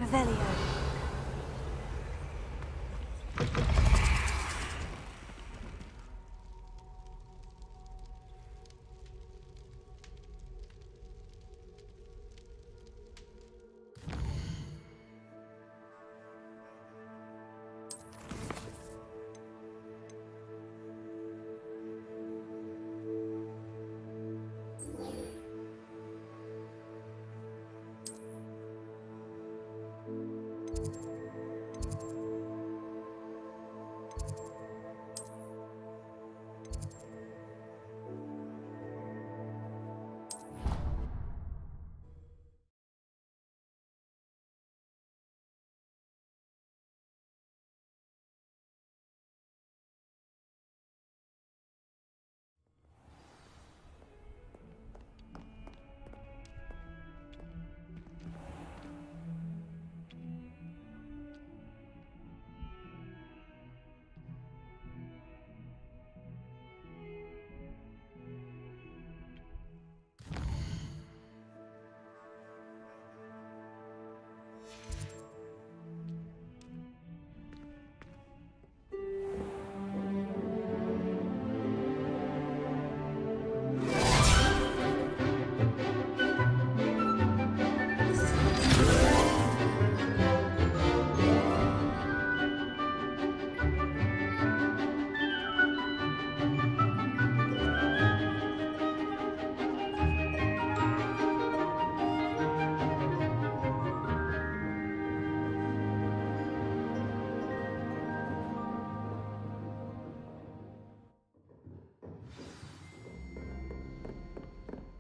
Revelio.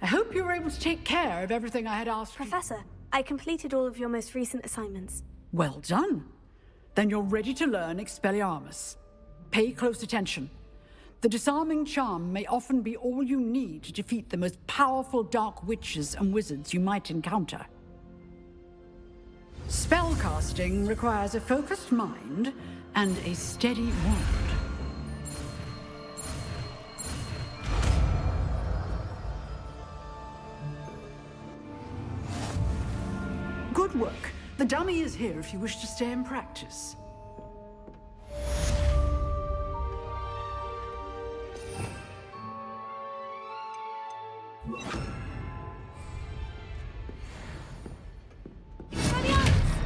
I hope you were able to take care of everything I had asked you. Professor, I completed all of your most recent assignments. Well done. Then you're ready to learn Expelliarmus. Pay close attention. The disarming charm may often be all you need to defeat the most powerful dark witches and wizards you might encounter. Spellcasting requires a focused mind and a steady wand. Good work. The dummy is here if you wish to stay and practice.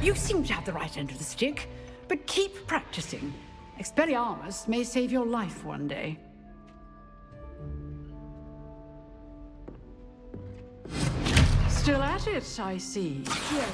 You seem to have the right end of the stick, but keep practicing. Expelliarmus may save your life one day. Still at it, I see. Here.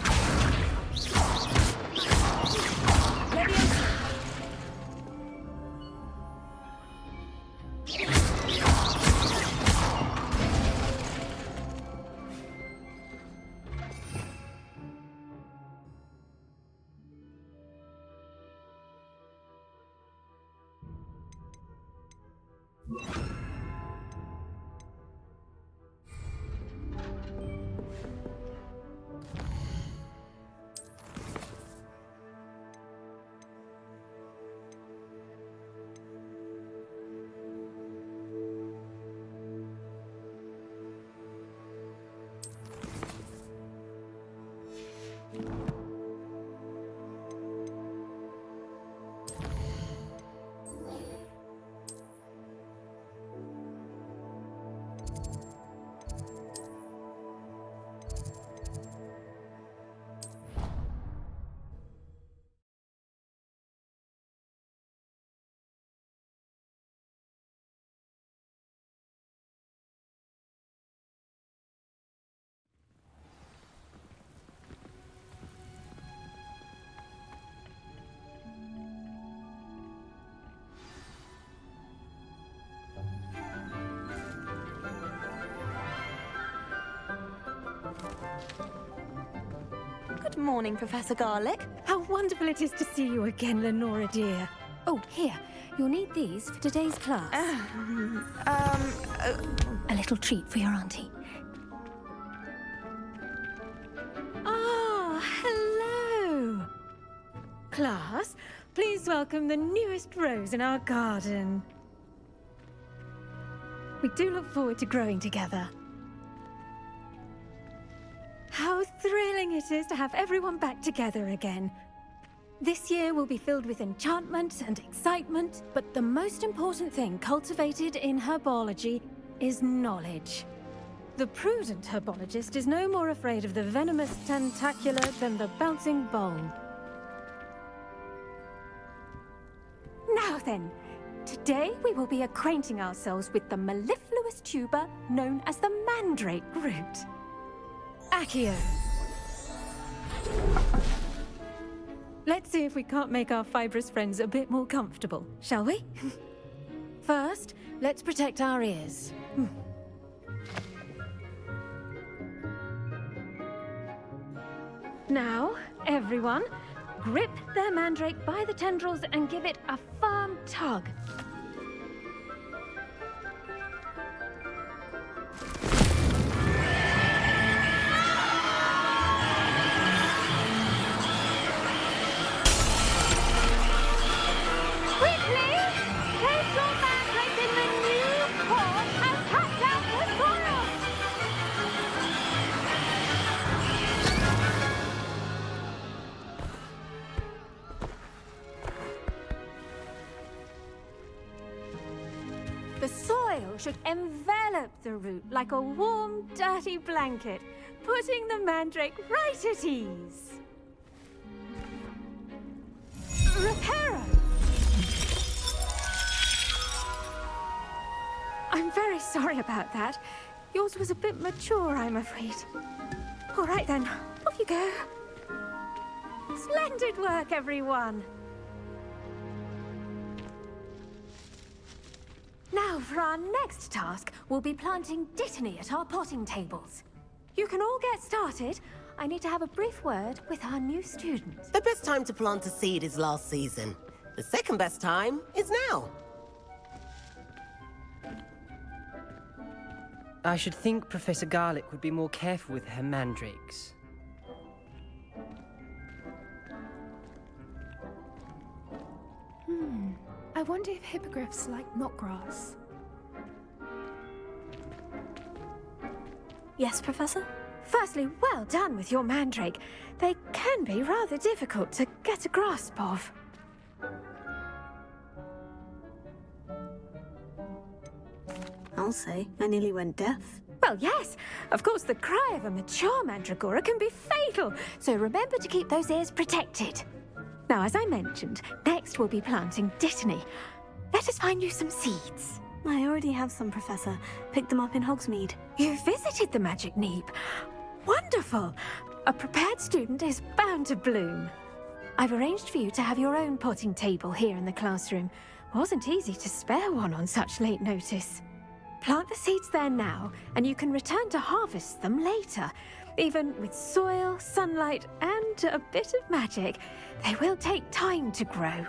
Good morning, Professor Garlick. How wonderful it is to see you again, Lenora dear. Oh, here. You'll need these for today's class. A little treat for your auntie. Ah, hello! Class, please welcome the newest rose in our garden. We do look forward to growing together. How thrilling it is to have everyone back together again. This year will be filled with enchantment and excitement, but the most important thing cultivated in herbology is knowledge. The prudent herbologist is no more afraid of the venomous tentacula than the bouncing bulb. Now then, today we will be acquainting ourselves with the mellifluous tuber known as the mandrake root. Accio. Let's see if we can't make our fibrous friends a bit more comfortable, shall we? First, let's protect our ears. Now, everyone, grip their mandrake by the tendrils and give it a firm tug. The soil should envelop the root like a warm, dirty blanket, putting the mandrake right at ease. Reparo! I'm very sorry about that. Yours was a bit mature, I'm afraid. All right then, off you go. Splendid work, everyone! Now, for our next task, we'll be planting dittany at our potting tables. You can all get started. I need to have a brief word with our new student. The best time to plant a seed is last season. The second best time is now. I should think Professor Garlick would be more careful with her mandrakes. I wonder if hippogriffs like knotgrass. Yes, Professor? Firstly, well done with your mandrake. They can be rather difficult to get a grasp of. I'll say, I nearly went deaf. Well, yes. Of course, the cry of a mature mandragora can be fatal, so remember to keep those ears protected. Now, as I mentioned, next we'll be planting dittany. Let us find you some seeds. I already have some, Professor. Picked them up in Hogsmeade. You visited the Magic Neep. Wonderful! A prepared student is bound to bloom. I've arranged for you to have your own potting table here in the classroom. Wasn't easy to spare one on such late notice. Plant the seeds there now, and you can return to harvest them later. Even with soil, sunlight, and a bit of magic, they will take time to grow.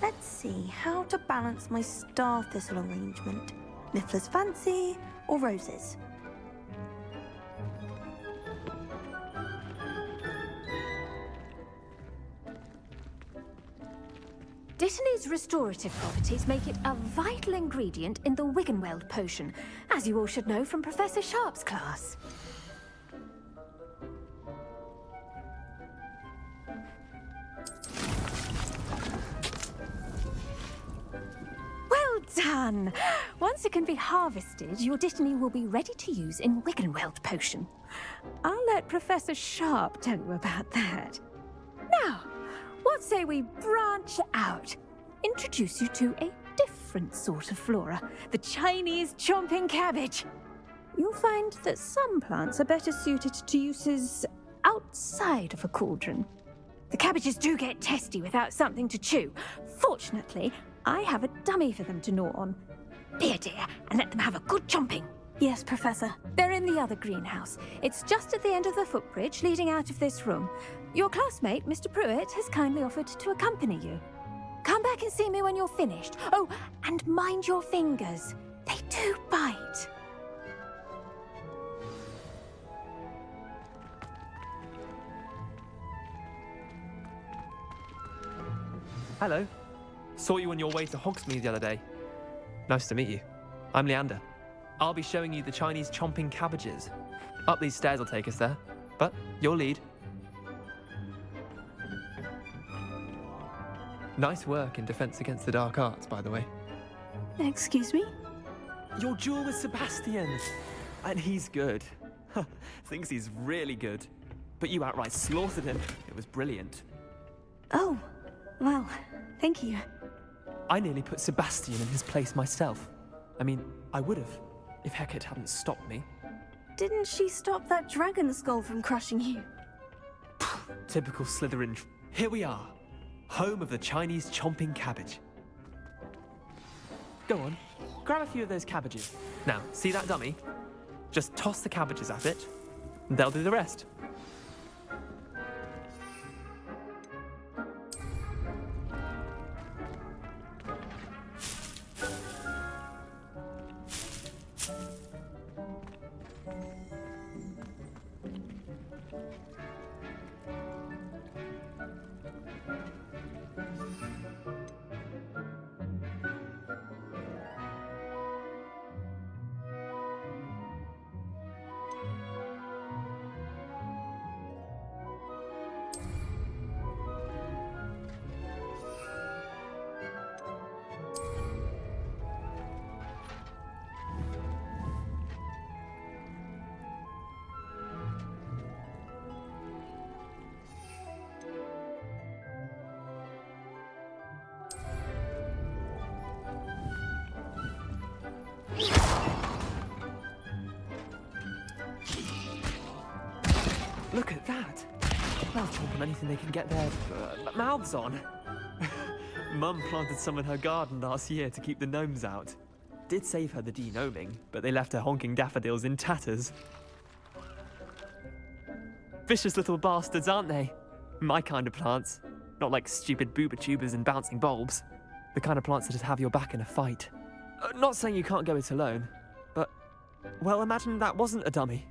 Let's see how to balance my star thistle arrangement. Niffler's Fancy or roses? Dittany's restorative properties make it a vital ingredient in the Wiggenweld potion, as you all should know from Professor Sharp's class. Well done! Once it can be harvested, your dittany will be ready to use in Wiggenweld potion. I'll let Professor Sharp tell you about that. Now, what say we branch out? Introduce you to a different sort of flora, the Chinese chomping cabbage. You'll find that some plants are better suited to uses outside of a cauldron. The cabbages do get testy without something to chew. Fortunately, I have a dummy for them to gnaw on. Be a dear and let them have a good chomping. Yes, Professor. They're in the other greenhouse. It's just at the end of the footbridge leading out of this room. Your classmate, Mr. Pruitt, has kindly offered to accompany you. Come back and see me when you're finished. Oh, and mind your fingers. They do bite. Hello. Saw you on your way to Hogsmeade the other day. Nice to meet you. I'm Leander. I'll be showing you the Chinese chomping cabbages. Up these stairs will take us there, but you'll lead. Nice work in Defense Against the Dark Arts, by the way. Excuse me? Your duel with Sebastian! And he's good. Thinks he's really good. But you outright slaughtered him. It was brilliant. Oh, well, thank you. I nearly put Sebastian in his place myself. I mean, I would have, if Hecate hadn't stopped me. Didn't she stop that dragon skull from crushing you? Typical Slytherin. Here we are. Home of the Chinese chomping cabbage. Go on, grab a few of those cabbages. Now, see that dummy? Just toss the cabbages at it, and they'll do the rest. Look at that! They'll chomp on anything they can get their mouths on. Mum planted some in her garden last year to keep the gnomes out. Did save her the de-gnoming, but they left her honking daffodils in tatters. Vicious little bastards, aren't they? My kind of plants. Not like stupid booba tubers and bouncing bulbs. The kind of plants that just have your back in a fight. Not saying you can't go it alone, but, well, imagine that wasn't a dummy.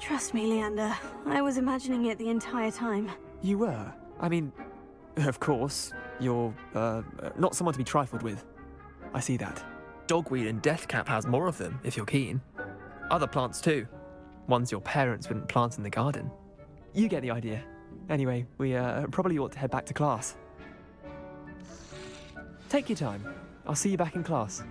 Trust me, Leander. I was imagining it the entire time. You were? I mean, of course, you're, not someone to be trifled with. I see that. Dogweed and deathcap has more of them, if you're keen. Other plants too. Ones your parents wouldn't plant in the garden. You get the idea. Anyway, we, probably ought to head back to class. Take your time. I'll see you back in class.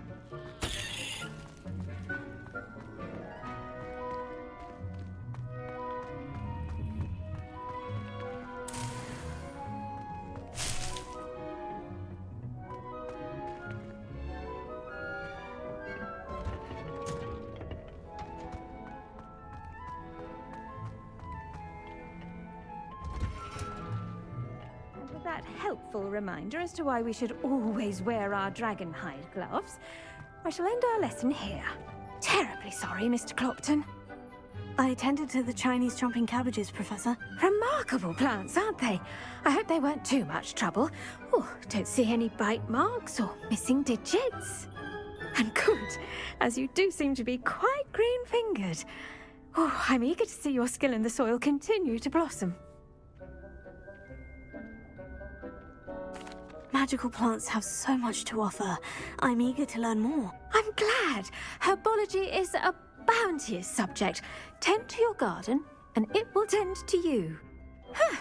That helpful reminder as to why we should always wear our dragon hide gloves, I shall end our lesson here. Terribly sorry, Mr. Clopton. I attended to the Chinese chomping cabbages, Professor. Remarkable plants, aren't they? I hope they weren't too much trouble. Oh, don't see any bite marks or missing digits. And good, as you do seem to be quite green-fingered. Oh, I'm eager to see your skill in the soil continue to blossom. Magical plants have so much to offer. I'm eager to learn more. I'm glad. Herbology is a bounteous subject. Tend to your garden, and it will tend to you. Huh.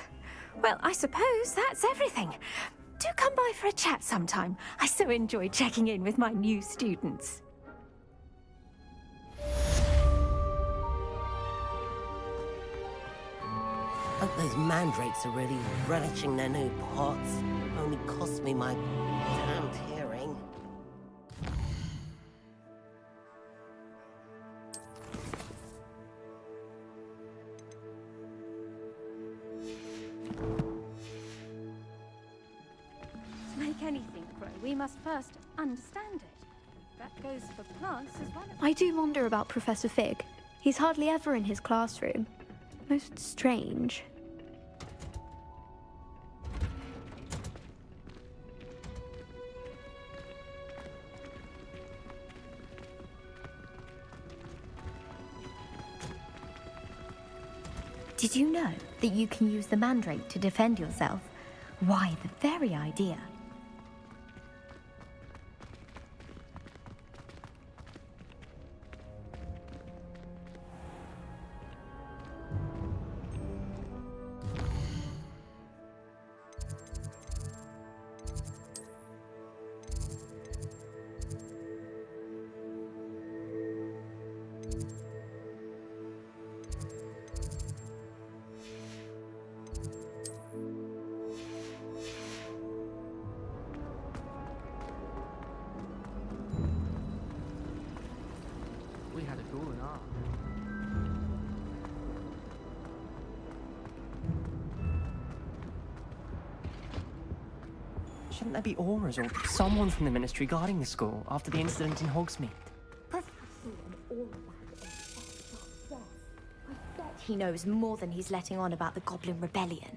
Well, I suppose that's everything. Do come by for a chat sometime. I so enjoy checking in with my new students. Hope those mandrakes are really relishing their new pots. Only cost me my damned hearing. To make anything grow, we must first understand it. That goes for plants as well as... I do wonder about Professor Fig. He's hardly ever in his classroom. Most strange. Did you know that you can use the mandrake to defend yourself? Why, the very idea. We had a cool and art. Shouldn't there be auras or someone from the Ministry guarding the school after the incident in Hogsmeade? He knows more than he's letting on about the Goblin Rebellion.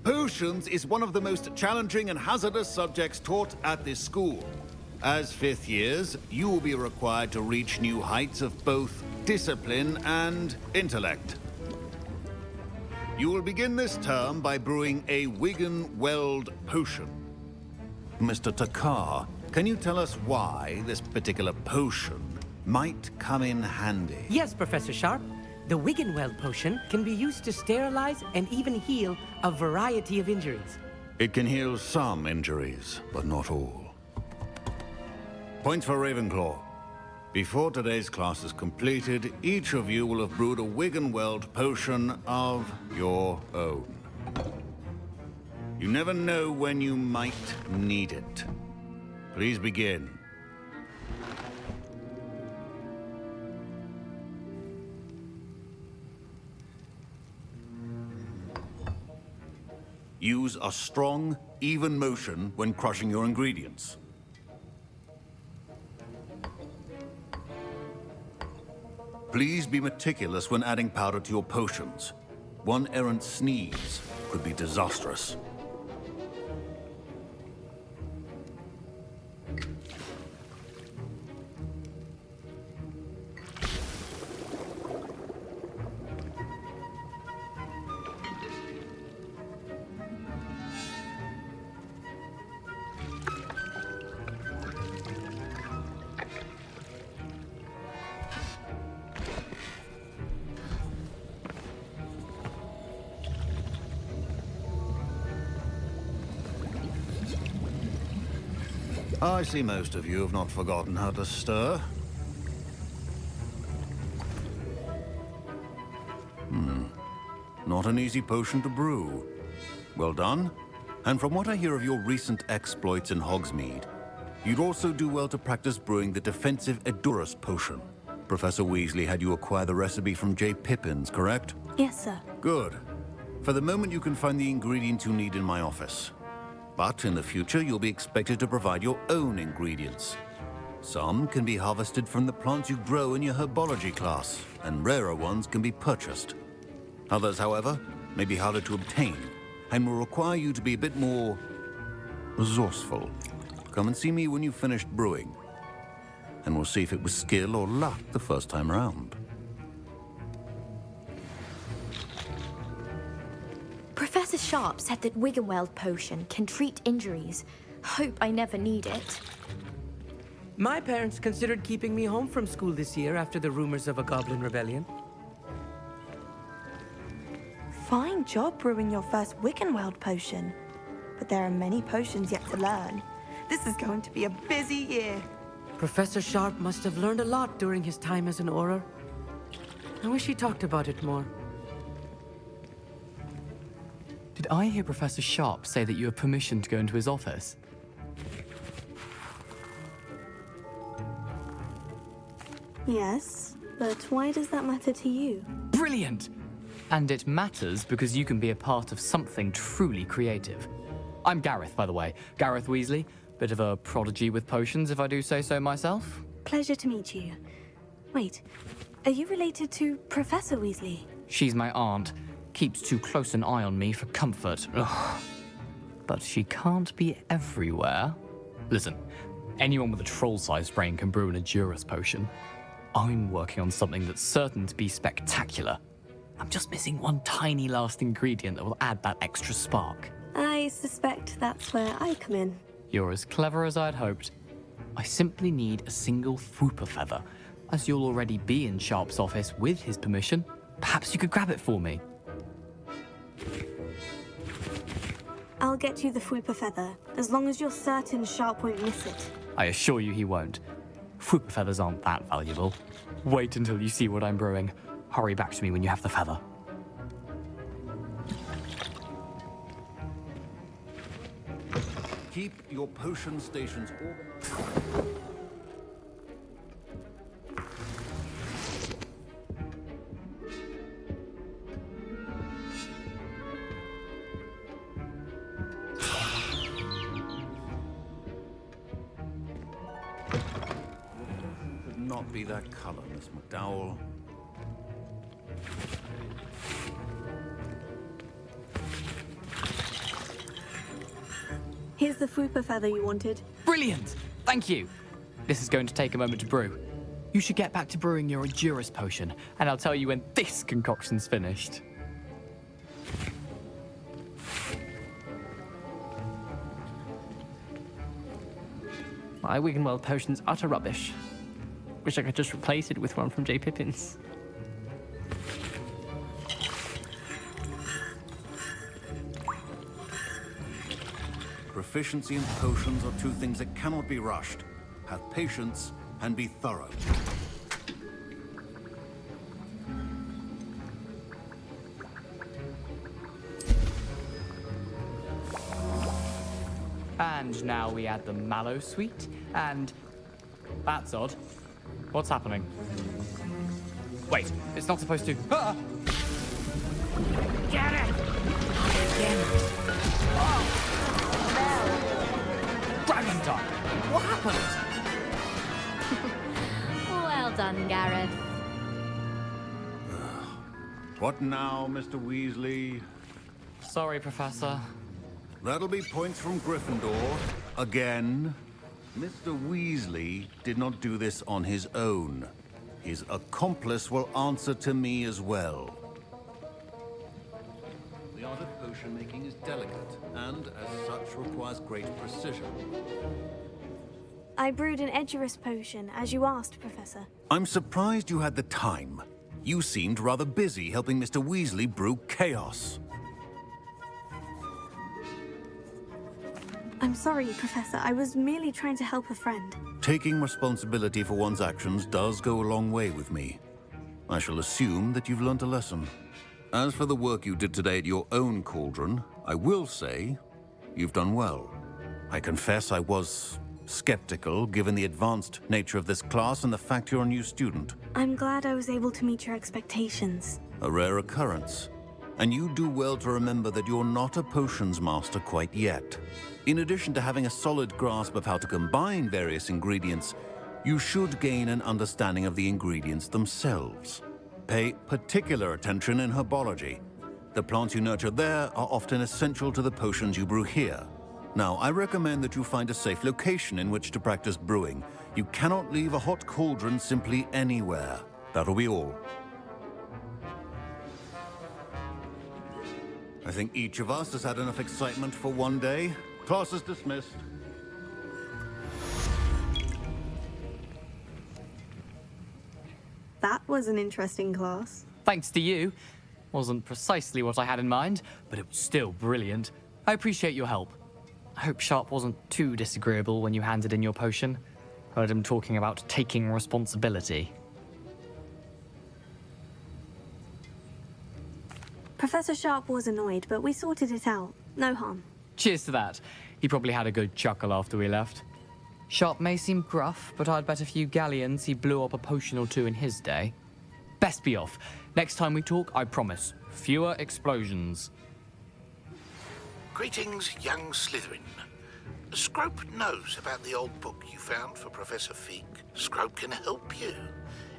Potions is one of the most challenging and hazardous subjects taught at this school. As fifth years, you will be required to reach new heights of both discipline and intellect. You will begin this term by brewing a Wiggenweld potion. Mr. Takar, can you tell us why this particular potion might come in handy? Yes, Professor Sharp. The Wiggenweld potion can be used to sterilize and even heal a variety of injuries. It can heal some injuries, but not all. Points for Ravenclaw. Before today's class is completed, each of you will have brewed a Wiggenweld potion of your own. You never know when you might need it. Please begin. Use a strong, even motion when crushing your ingredients. Please be meticulous when adding powder to your potions. One errant sneeze could be disastrous. I see most of you have not forgotten how to stir. Not an easy potion to brew. Well done. And from what I hear of your recent exploits in Hogsmeade, you'd also do well to practice brewing the defensive Edurus potion. Professor Weasley had you acquire the recipe from J. Pippins, correct? Yes, sir. Good. For the moment, you can find the ingredients you need in my office. But in the future, you'll be expected to provide your own ingredients. Some can be harvested from the plants you grow in your Herbology class, and rarer ones can be purchased. Others, however, may be harder to obtain, and will require you to be a bit more resourceful. Come and see me when you've finished brewing, and we'll see if it was skill or luck the first time around. Professor Sharp said that Wiggenweld potion can treat injuries. Hope I never need it. My parents considered keeping me home from school this year after the rumors of a Goblin Rebellion. Fine job brewing your first Wiggenweld potion. But there are many potions yet to learn. This is going to be a busy year. Professor Sharp must have learned a lot during his time as an Auror. I wish he talked about it more. Did I hear Professor Sharp say that you have permission to go into his office? Yes, but why does that matter to you? Brilliant! And it matters because you can be a part of something truly creative. I'm Gareth, by the way. Gareth Weasley. Bit of a prodigy with potions, if I do say so myself. Pleasure to meet you. Wait, are you related to Professor Weasley? She's my aunt. Keeps too close an eye on me for comfort. Ugh. But she can't be everywhere. Listen, anyone with a troll-sized brain can brew an Edurus potion. I'm working on something that's certain to be spectacular. I'm just missing one tiny last ingredient that will add that extra spark. I suspect that's where I come in. You're as clever as I'd hoped. I simply need a single Fwooper feather. As you'll already be in Sharp's office with his permission, perhaps you could grab it for me. I'll get you the Fwooper feather, as long as you're certain Sharp won't miss it. I assure you he won't. Fwooper feathers aren't that valuable. Wait until you see what I'm brewing. Hurry back to me when you have the feather. Keep your potion stations organized. Could not be that color, Miss McDowell. Here's the Fwooper feather you wanted. Brilliant! Thank you! This is going to take a moment to brew. You should get back to brewing your Edurus potion, and I'll tell you when this concoction's finished. My Wiggenweld potion's utter rubbish. Wish I could just replace it with one from J. Pippin's. Proficiency and potions are two things that cannot be rushed. Have patience and be thorough. And now we add the mallow sweet, and... That's odd. What's happening? Wait, it's not supposed to... Ah! Get it! Dragon Duck! What happened? Well done, Gareth. What now, Mr. Weasley? Sorry, Professor. That'll be points from Gryffindor. Again. Mr. Weasley did not do this on his own. His accomplice will answer to me as well. The art of potion making is delicate, and as such requires great precision. I brewed an Edurus potion, as you asked, Professor. I'm surprised you had the time. You seemed rather busy helping Mr. Weasley brew chaos. I'm sorry, Professor. I was merely trying to help a friend. Taking responsibility for one's actions does go a long way with me. I shall assume that you've learnt a lesson. As for the work you did today at your own cauldron, I will say you've done well. I confess I was skeptical, given the advanced nature of this class and the fact you're a new student. I'm glad I was able to meet your expectations. A rare occurrence. And you do well to remember that you're not a potions master quite yet. In addition to having a solid grasp of how to combine various ingredients, you should gain an understanding of the ingredients themselves. Pay particular attention in herbology. The plants you nurture there are often essential to the potions you brew here. Now, I recommend that you find a safe location in which to practice brewing. You cannot leave a hot cauldron simply anywhere. That'll be all. I think each of us has had enough excitement for one day. Class is dismissed. That was an interesting class. Thanks to you. Wasn't precisely what I had in mind, but it was still brilliant. I appreciate your help. I hope Sharp wasn't too disagreeable when you handed in your potion. Heard him talking about taking responsibility. Professor Sharp was annoyed, but we sorted it out. No harm. Cheers to that. He probably had a good chuckle after we left. Sharp may seem gruff, but I'd bet a few galleons he blew up a potion or two in his day. Best be off. Next time we talk, I promise, fewer explosions. Greetings, young Slytherin. Scrope knows about the old book you found for Professor Fig. Scrope can help you.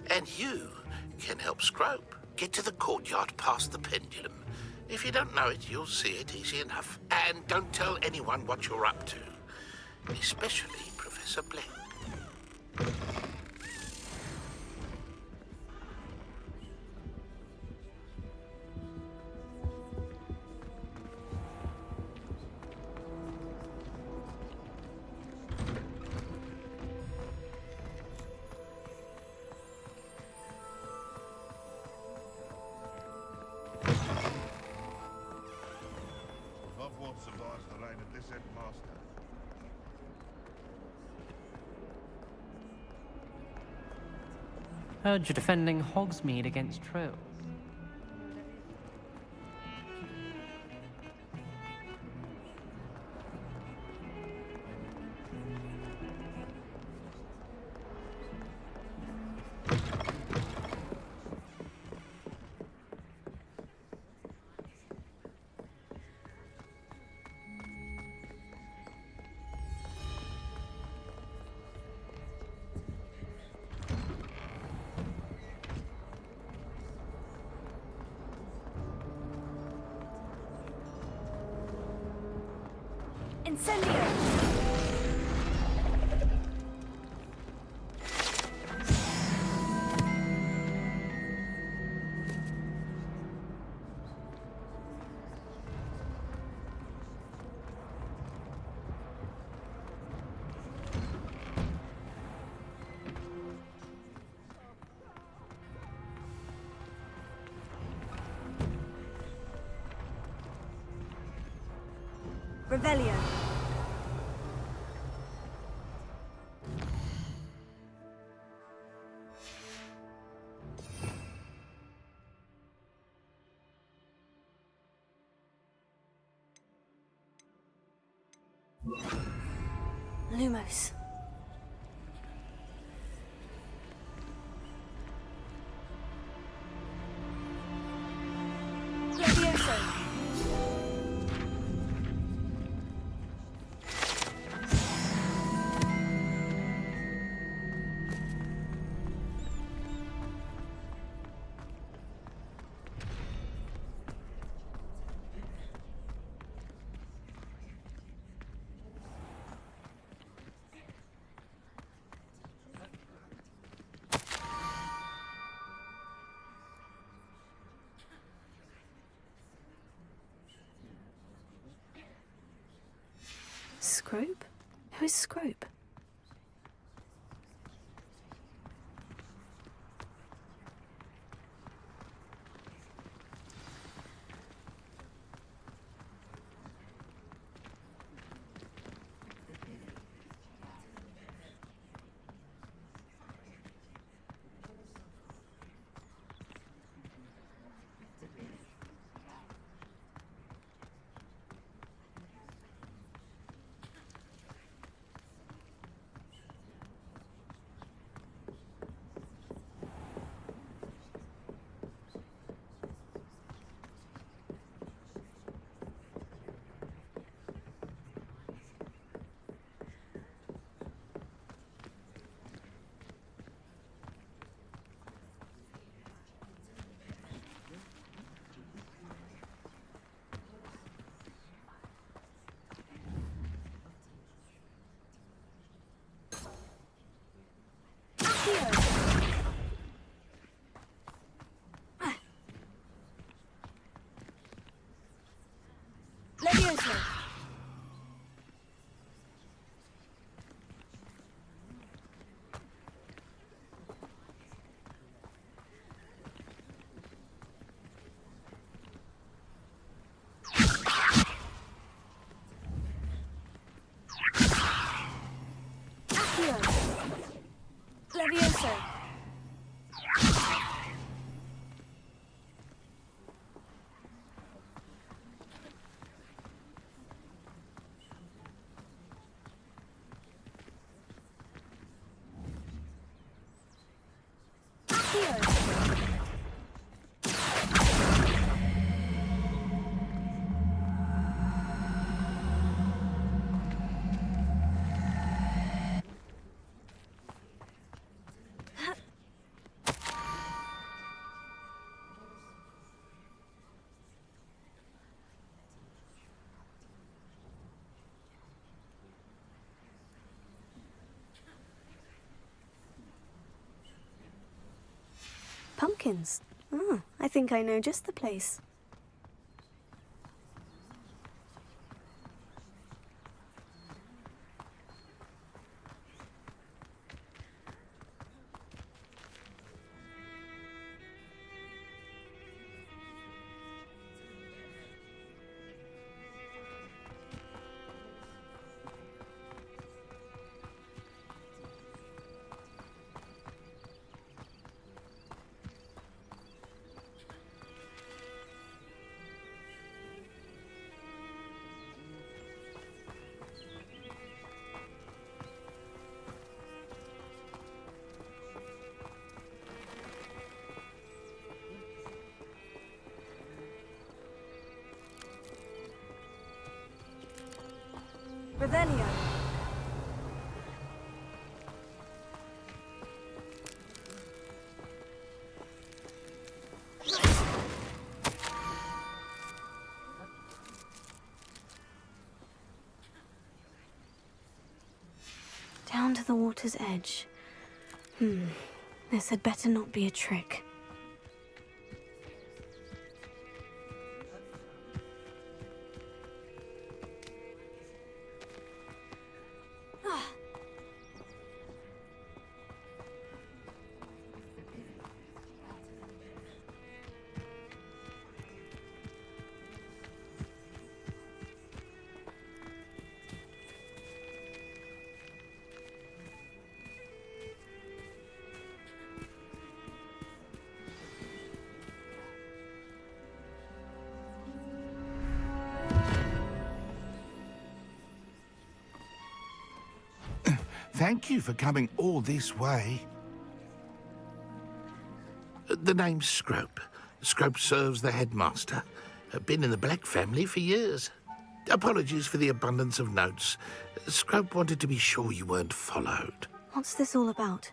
And you can help Scrope. Get to the courtyard past the pendulum. If you don't know it, you'll see it easy enough. And don't tell anyone what you're up to. Especially Professor Blake. Hogwarts survives the reign of this headmaster. Heard you're defending Hogsmeade against trolls. Incendio! Revelio. Lumos. Levioso. Scrope? Who is Scrope? Levioso. Accio. Levioso. Hawkins. Oh, I think I know just the place. Revelio. Down to the water's edge. This had better not be a trick. Thank you for coming all this way. The name's Scrope. Scrope serves the headmaster. Been in the Black family for years. Apologies for the abundance of notes. Scrope wanted to be sure you weren't followed. What's this all about?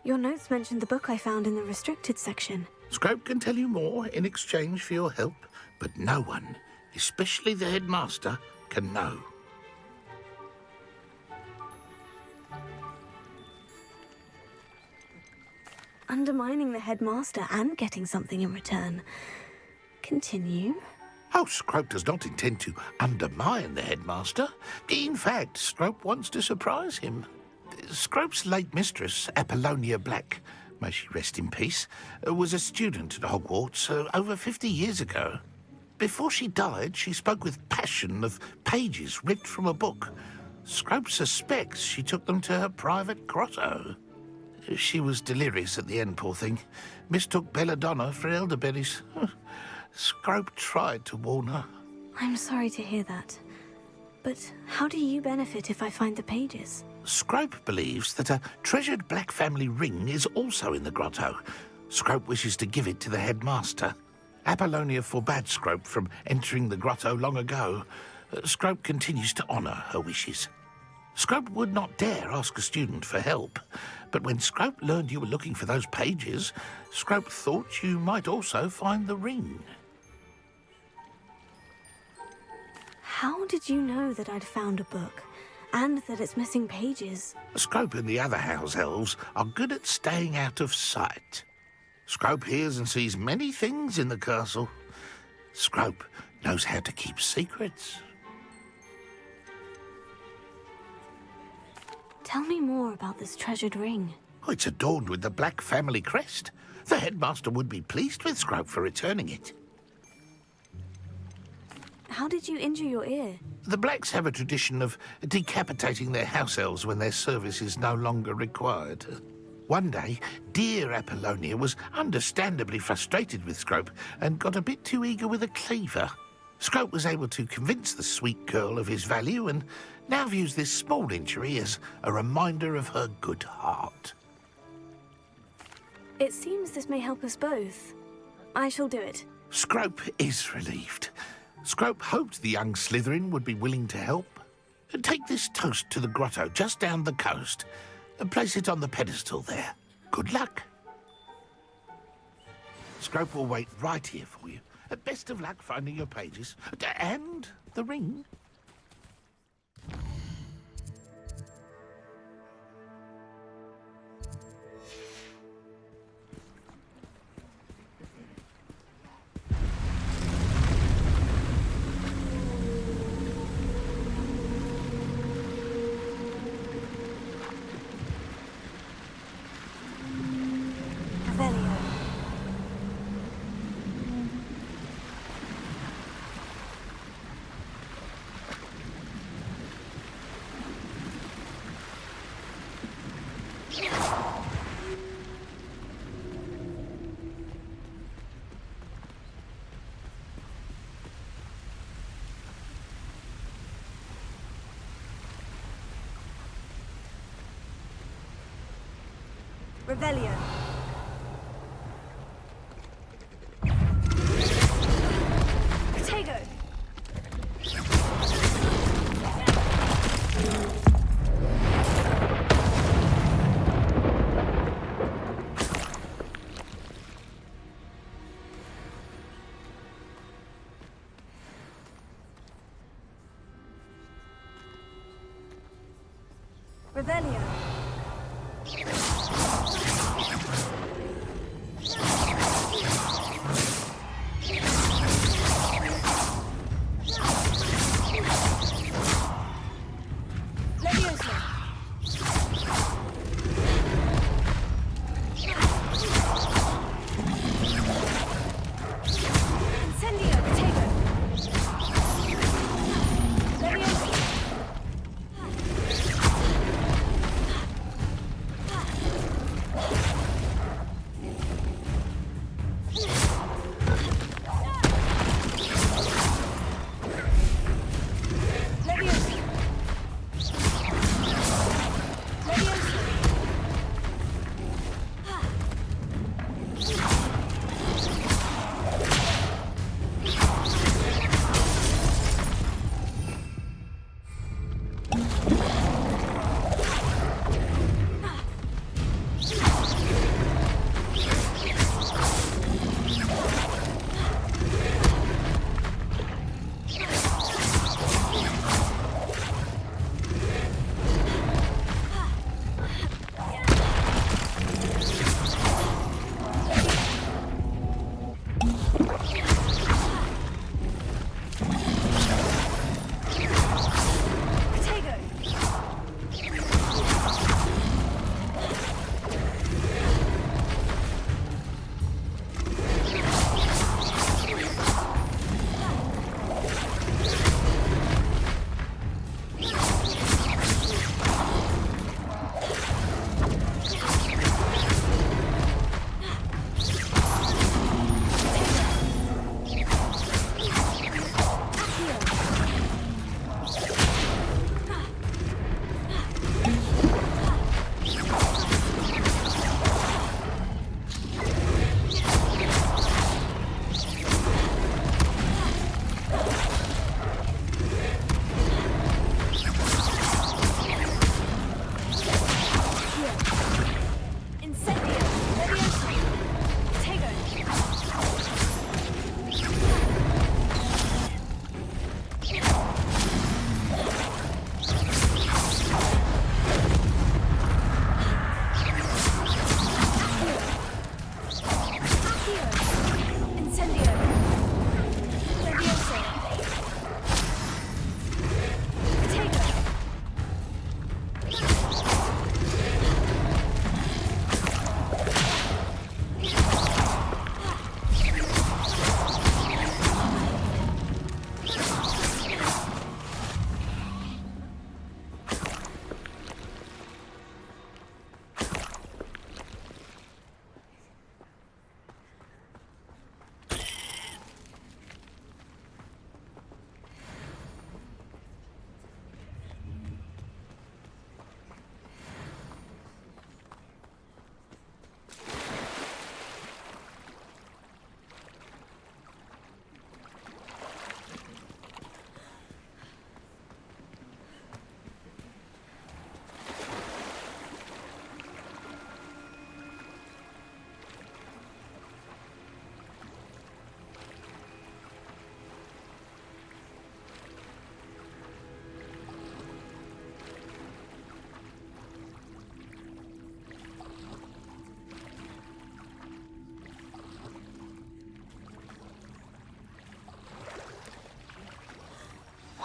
Your notes mentioned the book I found in the restricted section. Scrope can tell you more in exchange for your help, but no one, especially the headmaster, can know. Undermining the headmaster and getting something in return. Continue. Oh, Scrope does not intend to undermine the headmaster. In fact, Scrope wants to surprise him. Scrope's late mistress, Apollonia Black, may she rest in peace, was a student at Hogwarts over 50 years ago. Before she died, she spoke with passion of pages ripped from a book. Scrope suspects she took them to her private grotto. She was delirious at the end, poor thing. Mistook belladonna for elderberries. Scrope tried to warn her. I'm sorry to hear that. But how do you benefit if I find the pages? Scrope believes that a treasured Black family ring is also in the grotto. Scrope wishes to give it to the headmaster. Apollonia forbade Scrope from entering the grotto long ago. Scrope continues to honour her wishes. Scrope would not dare ask a student for help, but when Scrope learned you were looking for those pages, Scrope thought you might also find the ring. How did you know that I'd found a book, and that it's missing pages? Scrope and the other house elves are good at staying out of sight. Scrope hears and sees many things in the castle. Scrope knows how to keep secrets. Tell me more about this treasured ring. Oh, it's adorned with the Black family crest. The headmaster would be pleased with Scrope for returning it. How did you injure your ear? The Blacks have a tradition of decapitating their house elves when their service is no longer required. One day, dear Apollonia was understandably frustrated with Scrope and got a bit too eager with a cleaver. Scrope was able to convince the sweet girl of his value and now views this small injury as a reminder of her good heart. It seems this may help us both. I shall do it. Scrope is relieved. Scrope hoped the young Slytherin would be willing to help. Take this toast to the grotto just down the coast and place it on the pedestal there. Good luck. Scrope will wait right here for you. Best of luck finding your pages. And the ring. Revelio. Protego. Revelio.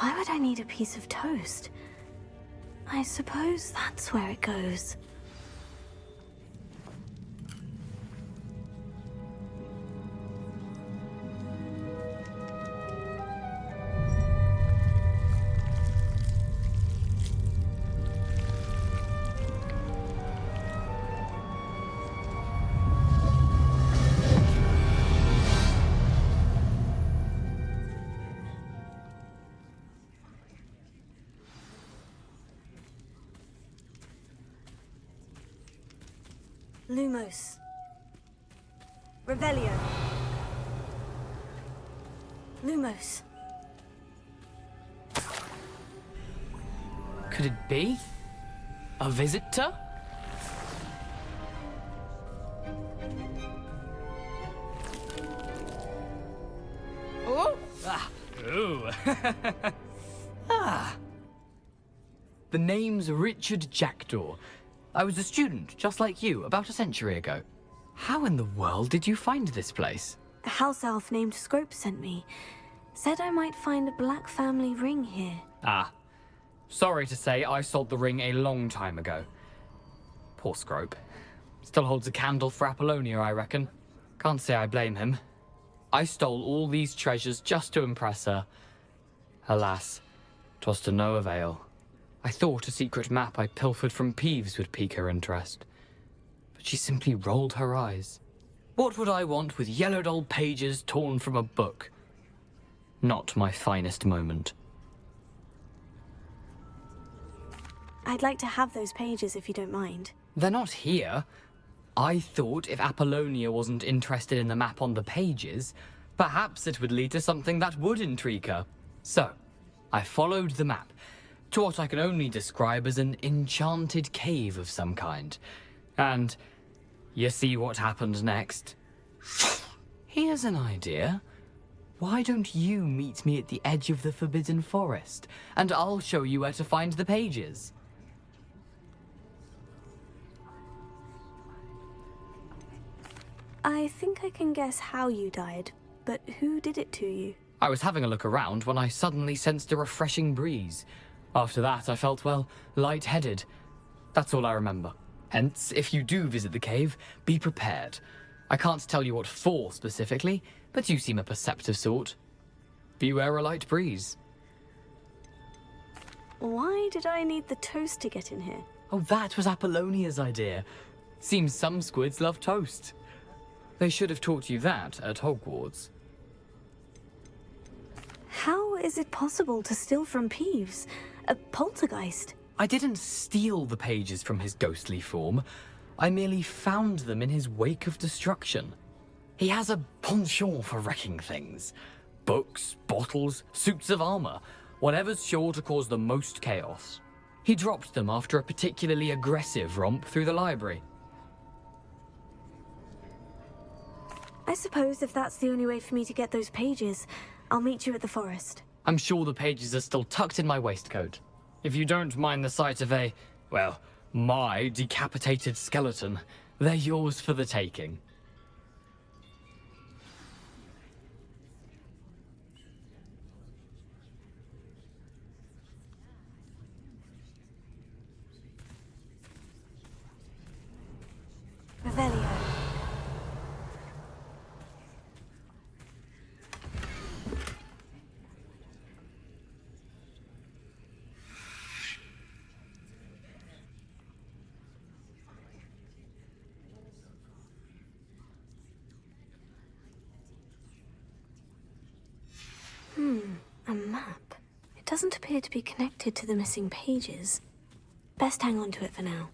Why would I need a piece of toast? I suppose that's where it goes. Lumos. Revelio. Lumos. Could it be? A visitor? Oh! Ah! Ooh! Ah! The name's Richard Jackdaw. I was a student, just like you, about a century ago. How in the world did you find this place? A house elf named Scrope sent me. Said I might find a black family ring here. Ah. Sorry to say, I sold the ring a long time ago. Poor Scrope. Still holds a candle for Apollonia, I reckon. Can't say I blame him. I stole all these treasures just to impress her. Alas, 'twas to no avail. I thought a secret map I pilfered from Peeves would pique her interest. But she simply rolled her eyes. What would I want with yellowed old pages torn from a book? Not my finest moment. I'd like to have those pages if you don't mind. They're not here. I thought if Apollonia wasn't interested in the map on the pages, perhaps it would lead to something that would intrigue her. So, I followed the map to what I can only describe as an enchanted cave of some kind. And you see what happened next? Here's an idea. Why don't you meet me at the edge of the Forbidden Forest, and I'll show you where to find the pages? I think I can guess how you died, but who did it to you? I was having a look around when I suddenly sensed a refreshing breeze. After that, I felt, well, lightheaded. That's all I remember. Hence, if you do visit the cave, be prepared. I can't tell you what for specifically, but you seem a perceptive sort. Beware a light breeze. Why did I need the toast to get in here? Oh, that was Apollonia's idea. Seems some squids love toast. They should have taught you that at Hogwarts. How is it possible to steal from Peeves? A poltergeist? I didn't steal the pages from his ghostly form. I merely found them in his wake of destruction. He has a penchant for wrecking things. Books, bottles, suits of armor, whatever's sure to cause the most chaos. He dropped them after a particularly aggressive romp through the library. I suppose if that's the only way for me to get those pages, I'll meet you at the forest. I'm sure the pages are still tucked in my waistcoat. If you don't mind the sight of a, well, my decapitated skeleton, they're yours for the taking. Revelio. A map. It doesn't appear to be connected to the missing pages. Best hang on to it for now.